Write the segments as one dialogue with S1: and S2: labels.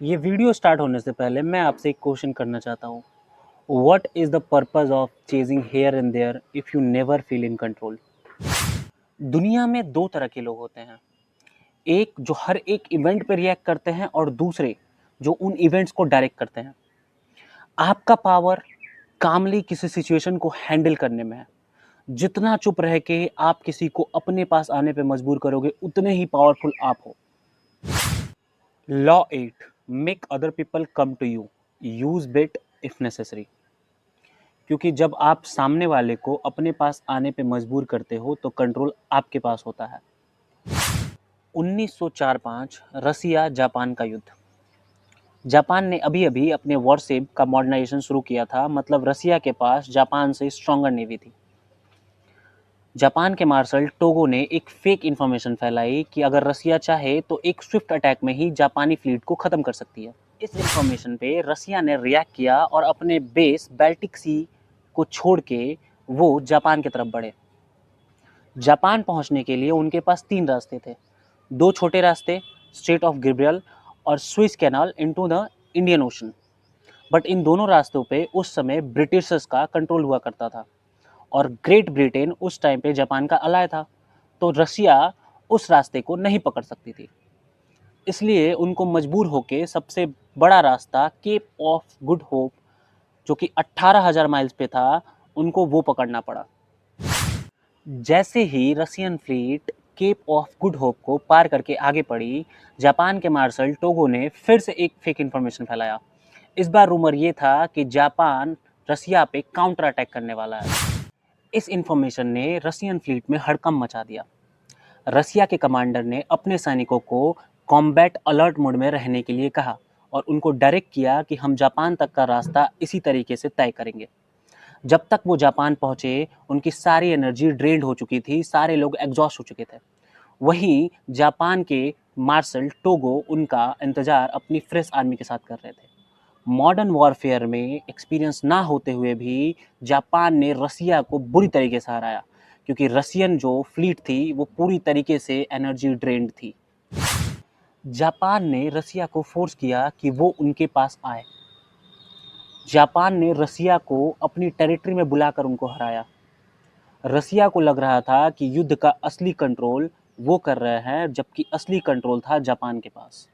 S1: ये video start होने से पहले मैं आपसे एक क्वेश्चन करना चाहता हूँ। What is the purpose of chasing here and there if you never feel in control? दुनिया में दो तरह के लोग होते हैं। एक जो हर एक इवेंट पे रिएक्ट करते हैं और दूसरे जो उन इवेंट्स को डायरेक्ट करते हैं। आपका पावर कामली किसी सिचुएशन को हैंडल करने में है। जितना चुप रह के आप किसी को अपने पास आने पे मजबूर करोगे उतने ही पावरफुल आप हो। Law 8, make other people come to you, use bait if necessary. क्योंकि जब आप सामने वाले को अपने पास आने पे मजबूर करते हो तो कंट्रोल आपके पास होता है। 1904-5 रसिया जापान का युद्ध। जापान ने अभी अभी अपने वॉरशिप का मॉडर्नाइजेशन शुरू किया था, मतलब रसिया के पास जापान से स्ट्रॉन्गर नेवी थी। जापान के मार्शल टोगो ने एक फेक इंफॉर्मेशन फैलाई कि अगर रसिया चाहे तो एक स्विफ्ट अटैक में ही जापानी फ्लीट को खत्म कर सकती है। इस इंफॉर्मेशन पे रसिया ने रिएक्ट किया और अपने बेस बाल्टिक सी को छोड़ के वो जापान की तरफ बढ़े। जापान पहुंचने के लिए उनके पास तीन रास्ते थे। दो छोटे रास्ते, स्ट्रेट ऑफ गिब्रल और Swiss canal into the Indian ocean. But in दोनों रास्तों पे उस समय ब्रिटिशर्स का कंट्रोल हुआ करता था और ग्रेट ब्रिटेन उस टाइम पे जापान का अलाय था, तो रसिया उस रास्ते को नहीं पकड़ सकती थी। इसलिए उनको मजबूर होके सबसे बड़ा रास्ता केप ऑफ गुड होप, जो कि 18,000 माइल्स पे था, उनको वो पकड़ना पड़ा। जैसे ही Russian fleet Cape of Good Hope को पार करके आगे बढ़ी, जापान के मार्शल टोगो ने फिर से एक फेक इंफॉर्मेशन फैलाया। इस बार रूमर ये था कि जापान रसिया पे काउंटर अटैक करने वाला है। इस इंफॉर्मेशन ने रसियन फ्लीट में हड़कंप मचा दिया। रसिया के कमांडर ने अपने सैनिकों को कॉम्बैट अलर्ट मोड में रहने के लिए कहा और उनको डायरेक्ट किया कि हम जापान तक का रास्ता इसी तरीके से तय करेंगे। जब तक वो जापान पहुंचे उनकी सारी एनर्जी ड्रेन्ड हो चुकी थी, सारे लोग एग्जॉस्ट हो चुके थे। वहीं जापान के मार्शल टोगो उनका इंतजार अपनी फ्रेश आर्मी के साथ कर रहे थे। मॉडर्न वॉरफेयर में एक्सपीरियंस ना होते हुए भी जापान ने रसिया को बुरी तरीके से हराया, क्योंकि रसियन जो फ्लीट थी वो पूरी तरीके से एनर्जी ड्रेन्ड थी। जापान ने रसिया को फोर्स किया कि वो उनके पास आए। जापान ने रसिया को अपनी टेरिटरी में बुलाकर उनको हराया। रसिया को लग रहा था कि युद्ध का असली कंट्रोल वो कर रहे हैं, जबकि असली कंट्रोल था जापान के पास।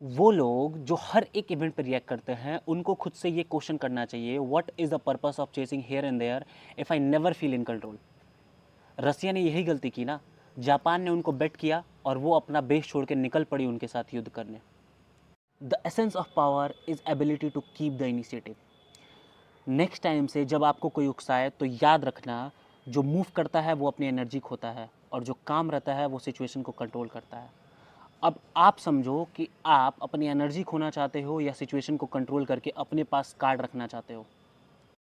S1: वो लोग जो हर एक इवेंट पर रिएक्ट करते हैं उनको खुद से ये क्वेश्चन करना चाहिए, what is the purpose of chasing here and there if I never feel in control. Russia ने यही गलती की ना। जापान ने उनको बेट किया और वो अपना बेस छोड़ के निकल पड़ी उनके साथ युद्ध करने। The essence of power is ability to keep the initiative. Next time से जब आपको कोई उकसाए तो याद रखना, जो मूव करता है वो अपनी एनर्जी खोता है और जो काम रहता है वो सिचुएशन को कंट्रोल करता है। अब आप समझो कि आप अपनी एनर्जी खोना चाहते हो या सिचुएशन को कंट्रोल करके अपने पास कार्ड रखना चाहते हो।